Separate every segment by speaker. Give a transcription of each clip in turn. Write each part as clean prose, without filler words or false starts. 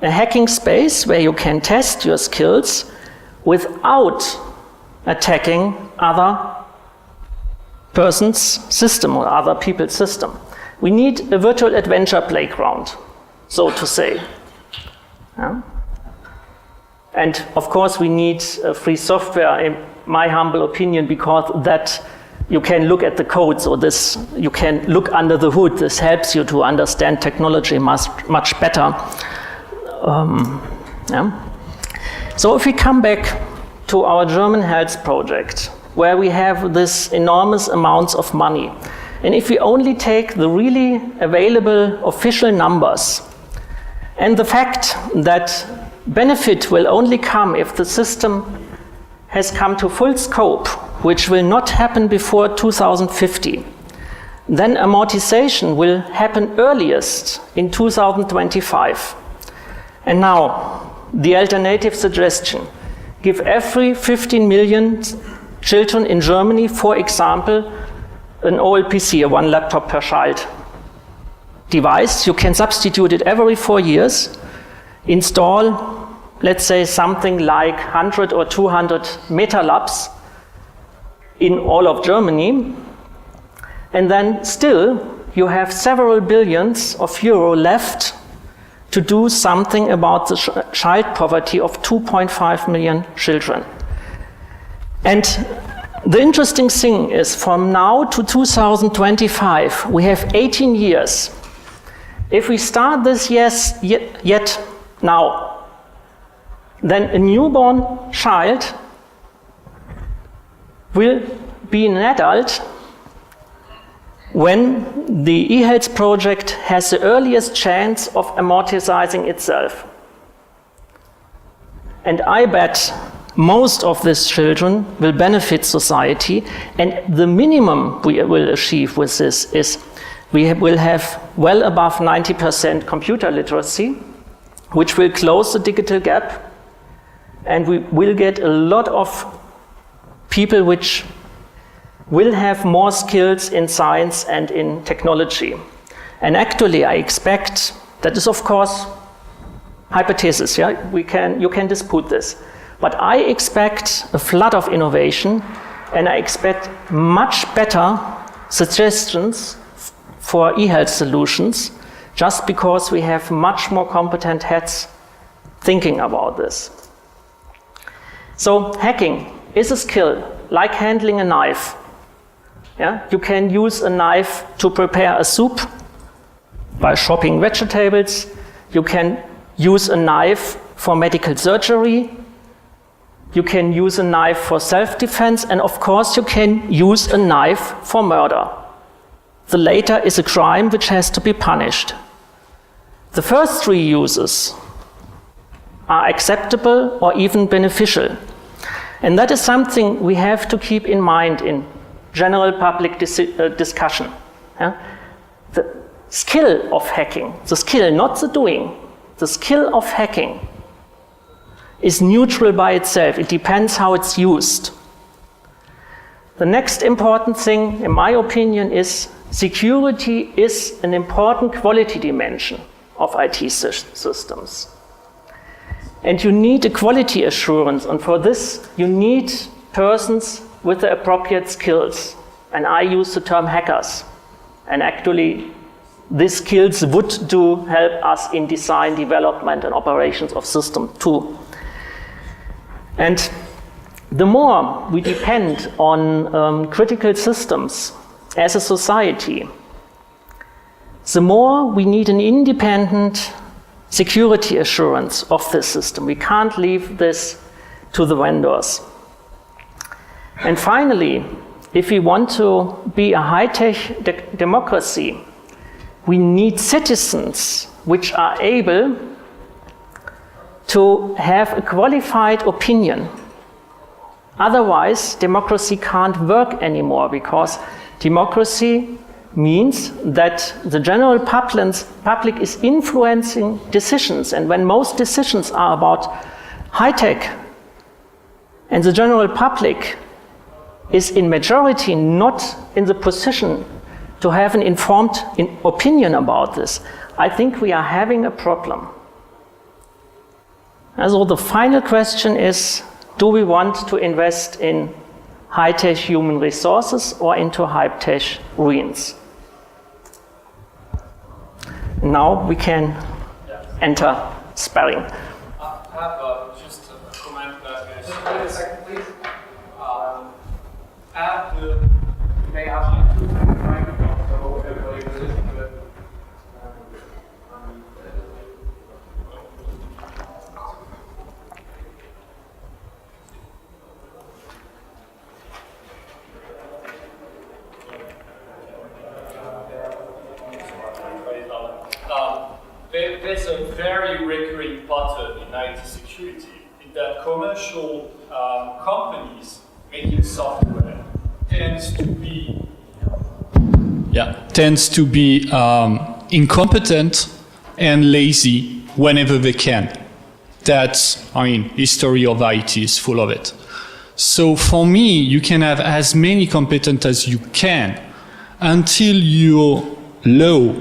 Speaker 1: a hacking space where you can test your skills without attacking other person's system or other people's system. We need a virtual adventure playground, so to say. Yeah? And of course we need free software, in my humble opinion, because that you can look at the code, so this, you can look under the hood. This helps you to understand technology much better. Yeah. So if we come back to our German health project, where we have this enormous amounts of money, and if we only take the really available official numbers, and the fact that benefit will only come if the system has come to full scope, which will not happen before 2050, then amortization will happen earliest in 2025. And now, the alternative suggestion: give every 15 million children in Germany, for example, an OLPC, a one laptop per child device. You can substitute it every 4 years, install, let's say, something like 100 or 200 MetaLabs in all of Germany, and then still you have several billions of euro left to do something about the child poverty of 2.5 million children. And the interesting thing is, from now to 2025, we have 18 years. If we start this yet now, then a newborn child will be an adult when the eHealth project has the earliest chance of amortizing itself. And I bet most of these children will benefit society, and the minimum we will achieve with this is we will have well above 90% computer literacy, which will close the digital gap, and we will get a lot of people which will have more skills in science and in technology. And actually, I expect, that is of course hypothesis, yeah? You can dispute this. But I expect a flood of innovation, and I expect much better suggestions for eHealth solutions, just because we have much more competent heads thinking about this. So hacking is a skill, like handling a knife. Yeah? You can use a knife to prepare a soup by chopping vegetables. You can use a knife for medical surgery. You can use a knife for self-defense, and of course you can use a knife for murder. The latter is a crime which has to be punished. The first three uses are acceptable or even beneficial. And that is something we have to keep in mind in general public discussion. Yeah? The skill of hacking, the skill, not the doing, the skill of hacking is neutral by itself. It depends how it's used. The next important thing, in my opinion, is security is an important quality dimension of IT systems. And you need a quality assurance, and for this you need persons with the appropriate skills. And I use the term hackers. And actually, these skills would help us in design, development, and operations of systems too. And the more we depend on critical systems as a society, the more we need an independent security assurance of this system. We can't leave this to the vendors. And finally, if we want to be a high-tech democracy, we need citizens which are able to have a qualified opinion. Otherwise, democracy can't work anymore, because democracy means that the general public is influencing decisions, and when most decisions are about high-tech and the general public is in majority not in the position to have an informed opinion about this, I think we are having a problem. And so the final question is, do we want to invest in high-tech human resources or into high-tech ruins? Now we can enter sparring.
Speaker 2: I have just a comment that is...
Speaker 3: Just wait a second, please. Add the... You may ask you to the microphone so everybody will listen to it.
Speaker 2: There's a very recurring pattern in IT security in that commercial companies making software tends to be incompetent and lazy whenever they can. That's, history of IT is full of it. So for me, you can have as many competent as you can until your law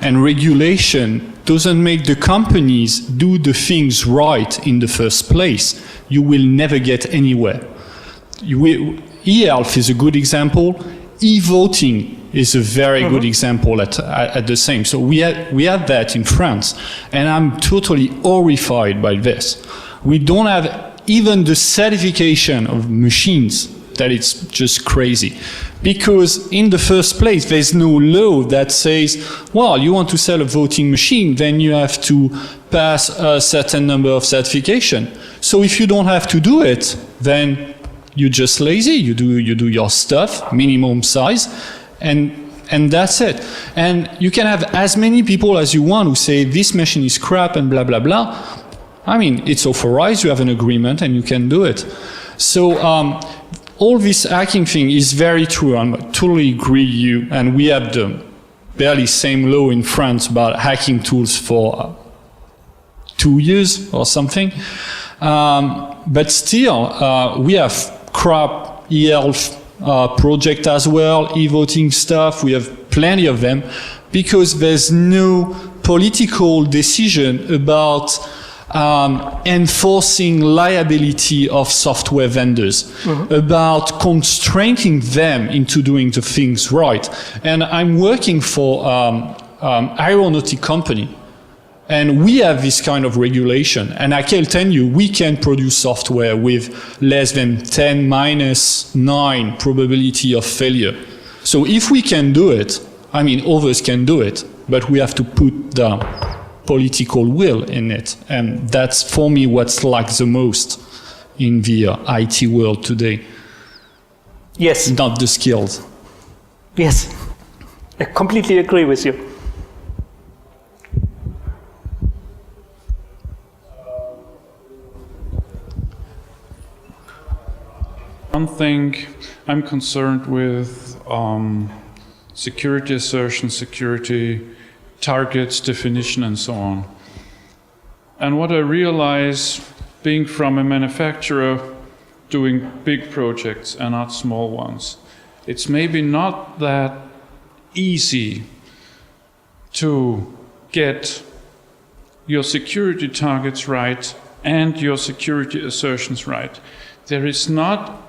Speaker 2: and regulation doesn't make the companies do the things right in the first place. You will never get anywhere. eHealth is a good example. E-voting is a very good example at the same. So we had that in France, and I'm totally horrified by this. We don't have even the certification of machines. That it's just crazy. Because in the first place, there's no law that says, well, you want to sell a voting machine, then you have to pass a certain number of certification. So if you don't have to do it, then you're just lazy. You do your stuff, minimum size, and that's it. And you can have as many people as you want who say this machine is crap and blah, blah, blah. It's authorized, you have an agreement, and you can do it. So, all this hacking thing is very true. I totally agree with you. And we have the barely same law in France about hacking tools for 2 years or something. But still, we have crap eHealth project as well, e-voting stuff. We have plenty of them because there's no political decision about enforcing liability of software vendors, about constraining them into doing the things right. And I'm working for aeronautic company, and we have this kind of regulation. And I can tell you, we can produce software with less than 10 minus 9 probability of failure. So if we can do it, others can do it, but we have to put the political will in it, and that's for me what's lacked the most in the IT world today.
Speaker 1: Yes.
Speaker 2: Not the skills.
Speaker 1: Yes, I completely agree with you.
Speaker 4: One thing I'm concerned with, security assertion, security targets, definition, and so on. And what I realize, being from a manufacturer doing big projects and not small ones, it's maybe not that easy to get your security targets right and your security assertions right. There is not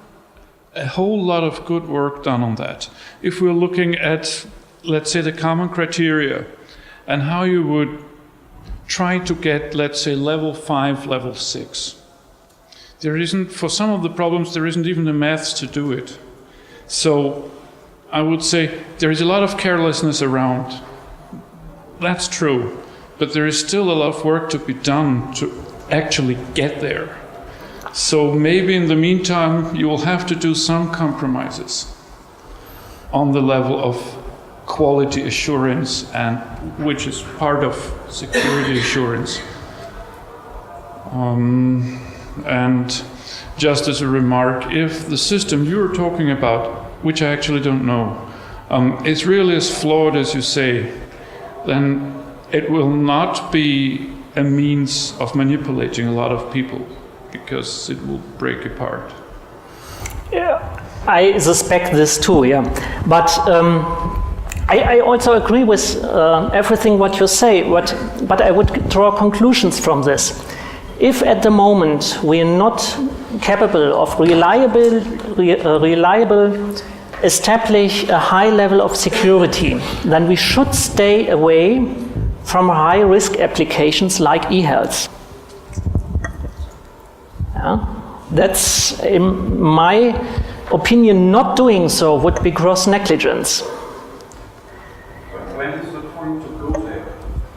Speaker 4: a whole lot of good work done on that. If we're looking at, let's say, the common criteria, and how you would try to get, let's say, level 5, level 6. There isn't, for some of the problems, there isn't even the maths to do it. So I would say there is a lot of carelessness around. That's true, but there is still a lot of work to be done to actually get there. So maybe in the meantime, you will have to do some compromises on the level of quality assurance, and which is part of security assurance. And just as a remark, if the system you're talking about, which I actually don't know, is really as flawed as you say, then it will not be a means of manipulating a lot of people, because it will break apart.
Speaker 1: Yeah, I suspect this too, yeah. But I also agree with everything what you say, but I would draw conclusions from this. If at the moment we are not capable of reliable establish a high level of security, then we should stay away from high-risk applications like e-health. Yeah? That's, in my opinion, not doing so would be gross negligence.
Speaker 4: When is the point to go there?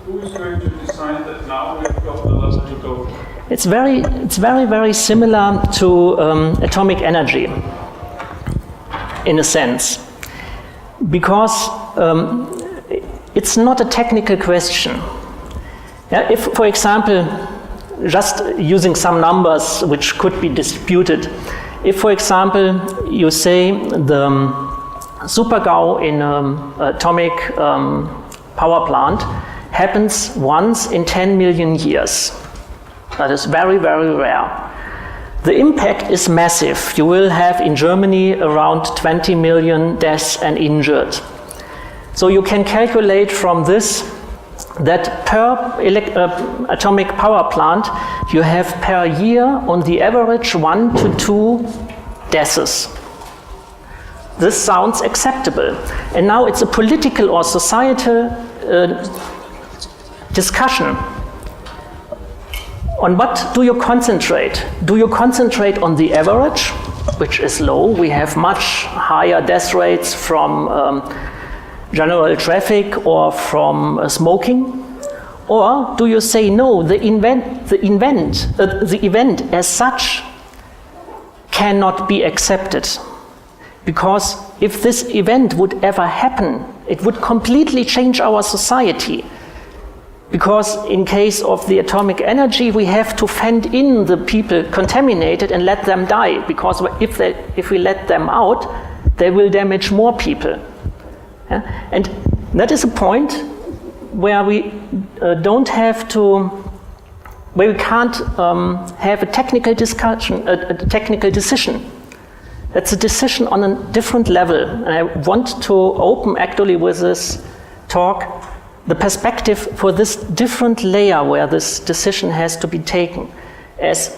Speaker 4: Who is going to decide that now we've got the level to go?
Speaker 1: It's very, very similar to atomic energy, in a sense, because it's not a technical question. Yeah, if, for example, just using some numbers which could be disputed, if, for example, you say the super-GAU in an atomic power plant happens once in 10 million years, that is very, very rare. The impact is massive. You will have in Germany around 20 million deaths and injured. So you can calculate from this that per atomic power plant you have per year on the average 1 to 2 deaths. This sounds acceptable. And now it's a political or societal discussion. On what do you concentrate? Do you concentrate on the average, which is low? We have much higher death rates from general traffic or from smoking? Or do you say, no, the event as such cannot be accepted? Because if this event would ever happen, it would completely change our society. Because in case of the atomic energy, we have to fend in the people contaminated and let them die. Because if we let them out, they will damage more people. Yeah? And that is a point where we don't have to, where we can't have a technical discussion, a technical decision. That's a decision on a different level. And I want to open actually with this talk the perspective for this different layer where this decision has to be taken. As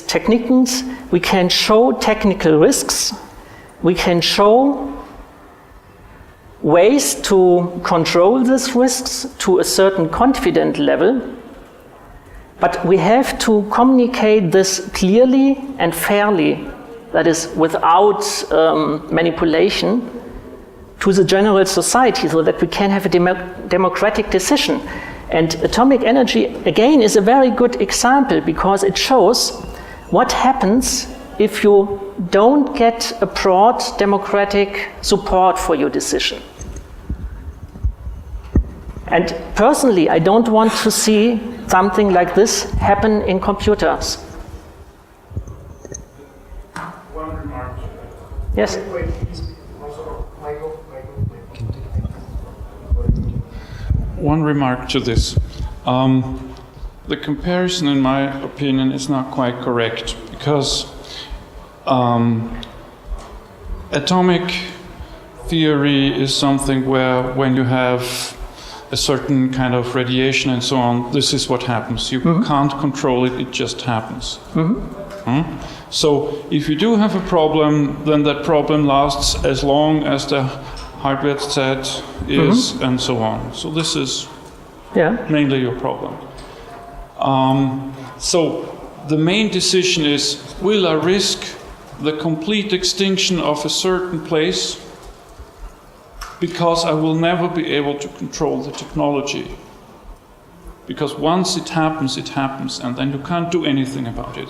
Speaker 1: technicians, we can show technical risks, we can show ways to control these risks to a certain confident level, but we have to communicate this clearly and fairly, that is without manipulation, to the general society so that we can have a democratic decision. And atomic energy, again, is a very good example because it shows what happens if you don't get a broad democratic support for your decision. And personally, I don't want to see something like this happen in computers.
Speaker 4: One remark.
Speaker 1: Yes?
Speaker 4: One remark to this. The comparison, in my opinion, is not quite correct because atomic theory is something where when you have a certain kind of radiation and so on, this is what happens. You can't control it, it just happens. So if you do have a problem, then that problem lasts as long as the Halbwertszeit is, and so on. So this is mainly your problem. So the main decision is, will I risk the complete extinction of a certain place because I will never be able to control the technology? Because once it happens, and then you can't do anything about it.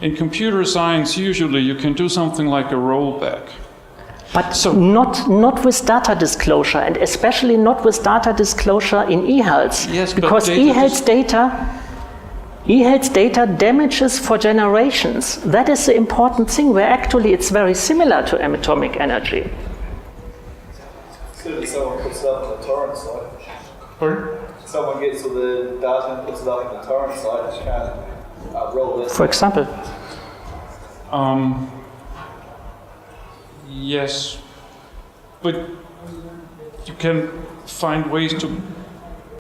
Speaker 4: In computer science, usually you can do something like a rollback.
Speaker 1: But so, not with data disclosure, and especially not with data disclosure in e-health.
Speaker 4: Yes,
Speaker 1: because e-health data damages for generations. That is the important thing, where actually it's very similar to atomic energy.
Speaker 5: So that someone puts it up on the torrent site.
Speaker 4: Pardon?
Speaker 5: Someone gets all the data and puts it up on the torrent site and can roll this.
Speaker 1: For example.
Speaker 4: Yes, but you can find ways to